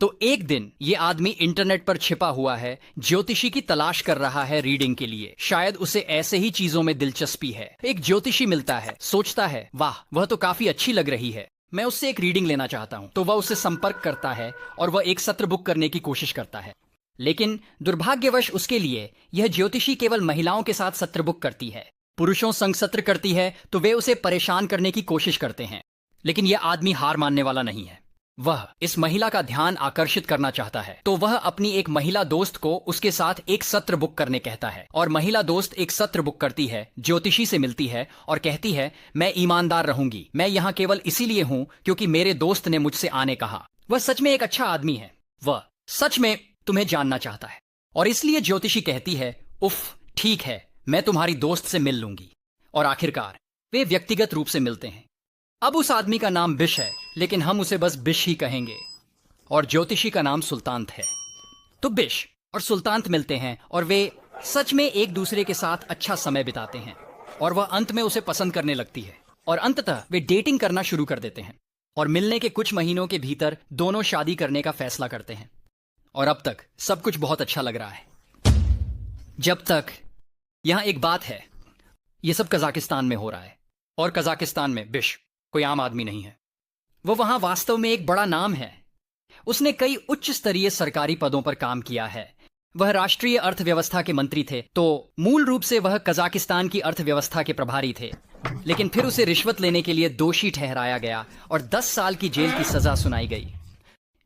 तो एक दिन ये आदमी इंटरनेट पर छिपा हुआ है, ज्योतिषी की तलाश कर रहा है रीडिंग के लिए। शायद उसे ऐसे ही चीजों में दिलचस्पी है। एक ज्योतिषी मिलता है, सोचता है वाह वह तो काफी अच्छी लग रही है, मैं उससे एक रीडिंग लेना चाहता हूं। तो वह उससे संपर्क करता है और वह एक सत्र बुक करने की कोशिश करता है। लेकिन दुर्भाग्यवश उसके लिए यह ज्योतिषी केवल महिलाओं के साथ सत्र बुक करती है। पुरुषों संग सत्र करती है तो वे उसे परेशान करने की कोशिश करते हैं। लेकिन यह आदमी हार मानने वाला नहीं है। वह इस महिला का ध्यान आकर्षित करना चाहता है, तो वह अपनी एक महिला दोस्त को उसके साथ एक सत्र बुक करने कहता है। और महिला दोस्त एक सत्र बुक करती है, ज्योतिषी से मिलती है और कहती है मैं ईमानदार रहूंगी, मैं यहाँ केवल इसीलिए हूँ क्योंकि मेरे दोस्त ने मुझसे आने कहा। वह सच में एक अच्छा आदमी है, वह सच में तुम्हें जानना चाहता है। और इसलिए ज्योतिषी कहती है उफ ठीक है, मैं तुम्हारी दोस्त से मिल लूंगी। और आखिरकार वे व्यक्तिगत रूप से मिलते हैं। अब उस आदमी का नाम बिश है, लेकिन हम उसे बस बिश ही कहेंगे। और ज्योतिषी का नाम सुल्तान है। तो बिश और सुल्तान मिलते हैं और वे सच में एक दूसरे के साथ अच्छा समय बिताते हैं। और वह अंत में उसे पसंद करने लगती है और अंततः वे डेटिंग करना शुरू कर देते हैं। और मिलने के कुछ महीनों के भीतर दोनों शादी करने का फैसला करते हैं। और अब तक सब कुछ बहुत अच्छा लग रहा है, जब तक यहां एक बात है, यह सब कजाकिस्तान में हो रहा है। और कजाकिस्तान में बिश कोई आम आदमी नहीं है। वो वहां वास्तव में एक बड़ा नाम है। उसने कई उच्च स्तरीय सरकारी पदों पर काम किया है। वह राष्ट्रीय अर्थव्यवस्था के मंत्री थे, तो मूल रूप से वह कजाकिस्तान की अर्थव्यवस्था के प्रभारी थे। लेकिन फिर उसे रिश्वत लेने के लिए दोषी ठहराया गया और 10 साल की जेल की सजा सुनाई गई।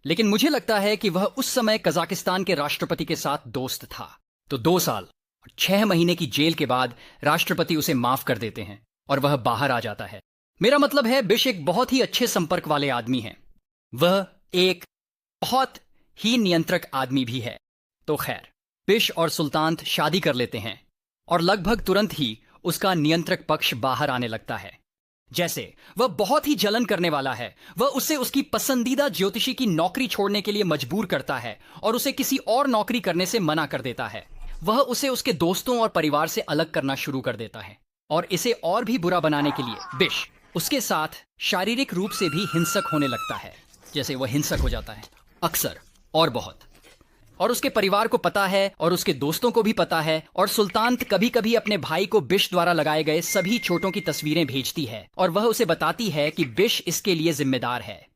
लेकिन मुझे लगता है कि वह उस समय कजाकिस्तान के राष्ट्रपति के साथ दोस्त था। तो 2 साल और 6 महीने की जेल के बाद राष्ट्रपति उसे माफ कर देते हैं और वह बाहर आ जाता है। मेरा मतलब है बिश एक बहुत ही अच्छे संपर्क वाले आदमी हैं। वह एक बहुत ही नियंत्रक आदमी भी है। तो खैर, बिश और सुल्तान शादी कर लेते हैं और लगभग तुरंत ही उसका नियंत्रक पक्ष बाहर आने लगता है। जैसे वह बहुत ही जलन करने वाला है। वह उसे उसकी पसंदीदा ज्योतिषी की नौकरी छोड़ने के लिए मजबूर करता है और उसे किसी और नौकरी करने से मना कर देता है। वह उसे उसके दोस्तों और परिवार से अलग करना शुरू कर देता है। और इसे और भी बुरा बनाने के लिए बिश उसके साथ शारीरिक रूप से भी हिंसक होने लगता है। जैसे वह हिंसक हो जाता है अक्सर और बहुत। और उसके परिवार को पता है और उसके दोस्तों को भी पता है। और सुल्तान कभी कभी अपने भाई को बिश द्वारा लगाए गए सभी चोटों की तस्वीरें भेजती है और वह उसे बताती है कि बिश इसके लिए जिम्मेदार है।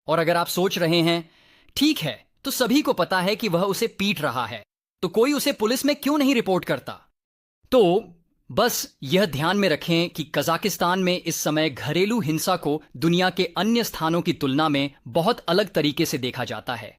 और अगर आप सोच रहे हैं ठीक है, तो सभी को पता है कि वह उसे पीट रहा है, तो कोई उसे पुलिस में क्यों नहीं रिपोर्ट करता? तो बस यह ध्यान में रखें कि कजाकिस्तान में इस समय घरेलू हिंसा को दुनिया के अन्य स्थानों की तुलना में बहुत अलग तरीके से देखा जाता है।